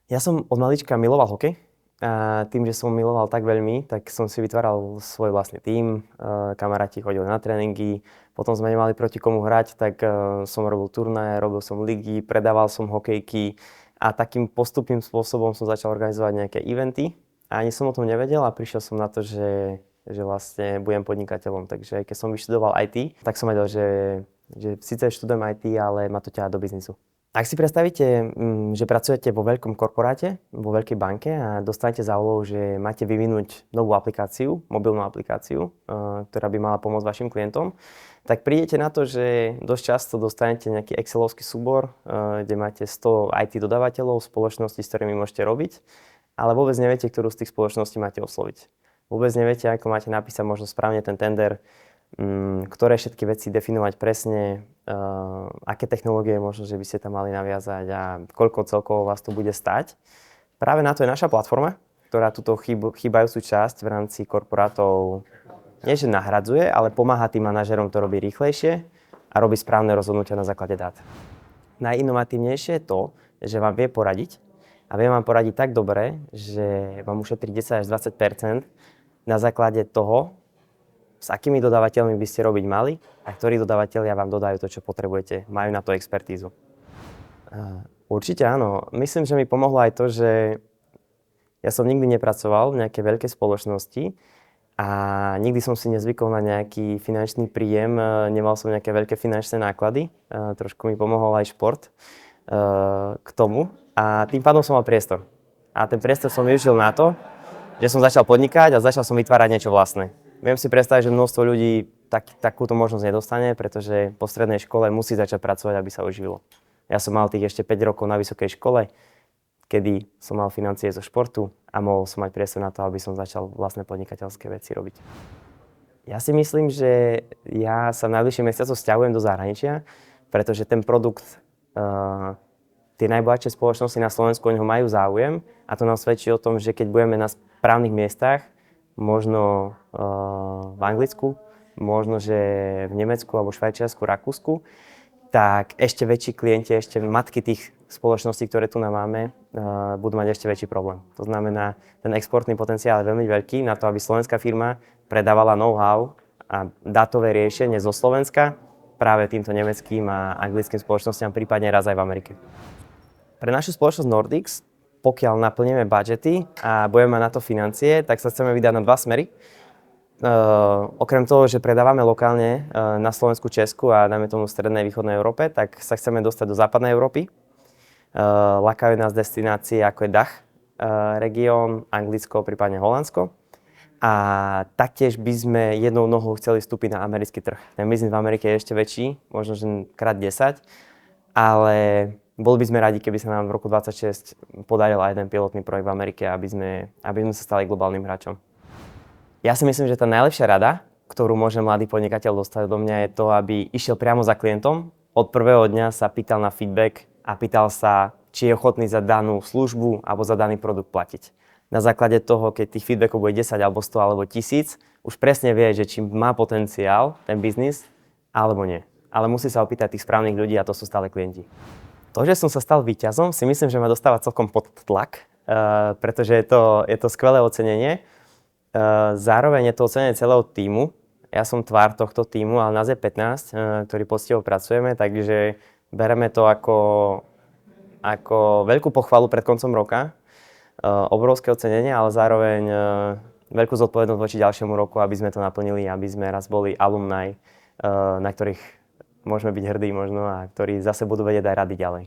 Ja som od malička miloval hokej a tým, že som miloval tak veľmi, tak som si vytváral svoj vlastný tím, kamaráti chodili na tréningy, potom sme nemali proti komu hrať, tak som robil turnaje, robil som ligy, predával som hokejky a takým postupným spôsobom som začal organizovať nejaké eventy a ani som o tom nevedel a prišiel som na to, že vlastne budem podnikateľom. Takže keď som vyštudoval IT, tak som vedel, že síce študujem IT, ale ma to ťahá do biznisu. Ak si predstavíte, že pracujete vo veľkom korporáte, vo veľkej banke a dostanete za úlohu, že máte vyvinúť novú aplikáciu, mobilnú aplikáciu, ktorá by mala pomôcť vašim klientom, tak prídete na to, že dosť často dostanete nejaký excelovský súbor, kde máte 100 IT dodávateľov, spoločností, s ktorými môžete robiť, ale vôbec neviete, ktorú z tých spoločností máte osloviť. Vôbec neviete, ako máte napísať možno správne ten tender, ktoré všetky veci definovať presne, aké technológie možno, že by ste tam mali naviazať a koľko celkovo vás to bude stať. Práve na to je naša platforma, ktorá túto chýbajúcu časť v rámci korporátov nie že nahradzuje, ale pomáha tým manažerom to robiť rýchlejšie a robiť správne rozhodnutia na základe dát. Najinovatívnejšie je to, že vám vie poradiť a vie vám poradiť tak dobre, že vám ušetrí 10 až 20% na základe toho, s akými dodávateľmi by ste robiť mali a ktorí dodávateľia vám dodajú to, čo potrebujete, majú na to expertízu. Určite áno. Myslím, že mi pomohlo aj to, že ja som nikdy nepracoval v nejakej veľkej spoločnosti a nikdy som si nezvykol na nejaký finančný príjem, nemal som nejaké veľké finančné náklady. Trošku mi pomohol aj šport k tomu a tým pádom som mal priestor. A ten priestor som využil na to, že som začal podnikať a začal som vytvárať niečo vlastné. Viem si predstaviť, že množstvo ľudí takúto možnosť nedostane, pretože po strednej škole musí začať pracovať, aby sa uživilo. Ja som mal tých ešte 5 rokov na vysokej škole, kedy som mal financie zo športu a mohol som mať priestor na to, aby som začal vlastné podnikateľské veci robiť. Ja si myslím, že ja sa v najbližších mesiacoch sťahujem do zahraničia, pretože ten produkt, tie najbohatšie spoločnosti na Slovensku o neho majú záujem a to nám svedčí o tom, že keď budeme na správnych miestach, možno v Anglicku, možno, že v Nemecku alebo Švajčiarsku, Rakúsku, tak ešte väčší klienti, ešte matky tých spoločností, ktoré tu máme, budú mať ešte väčší problém. To znamená, ten exportný potenciál je veľmi veľký na to, aby slovenská firma predávala know-how a dátové riešenie zo Slovenska práve týmto nemeckým a anglickým spoločnostiam, prípadne raz aj v Amerike. Pre našu spoločnosť Nordics, pokiaľ naplníme budžety a budeme mať na to financie, tak sa chceme vydať na dva smery. Okrem toho, že predávame lokálne na Slovensku, Česku a dáme tomu strednej východnej Európe, tak sa chceme dostať do západnej Európy. Lakajú nás destinácie ako je Dach región, Anglicko, prípadne Holandsko. A taktiež by sme jednou nohou chceli vstúpiť na americký trh. Ten biznis v Amerike je ešte väčší, možno že krát 10, ale boli by sme radi, keby sa nám v roku 2026 podaril aj jeden pilotný projekt v Amerike, aby sme sa stali globálnym hráčom. Ja si myslím, že tá najlepšia rada, ktorú môže mladý podnikateľ dostať do mňa, je to, aby išiel priamo za klientom. Od prvého dňa sa pýtal na feedback a pýtal sa, či je ochotný za danú službu alebo za daný produkt platiť. Na základe toho, keď tých feedbackov bude 10 alebo 100 alebo 1000, už presne vie, že či má potenciál ten biznis alebo nie. Ale musí sa opýtať tých správnych ľudí a to sú stále klienti. To, že som sa stal víťazom, si myslím, že ma dostáva celkom pod tlak, pretože je to skvelé ocenenie. Zároveň je to ocenenie celého tímu. Ja som tvár tohto tímu, ale nás je 15, ktorí poctivo pracujeme, takže bereme to ako veľkú pochvalu pred koncom roka. Obrovské ocenenie, ale zároveň veľkú zodpovednosť voči ďalšiemu roku, aby sme to naplnili, aby sme raz boli alumni, na ktorých môžeme byť hrdí možno a ktorí zase budú vedieť aj rady ďalej.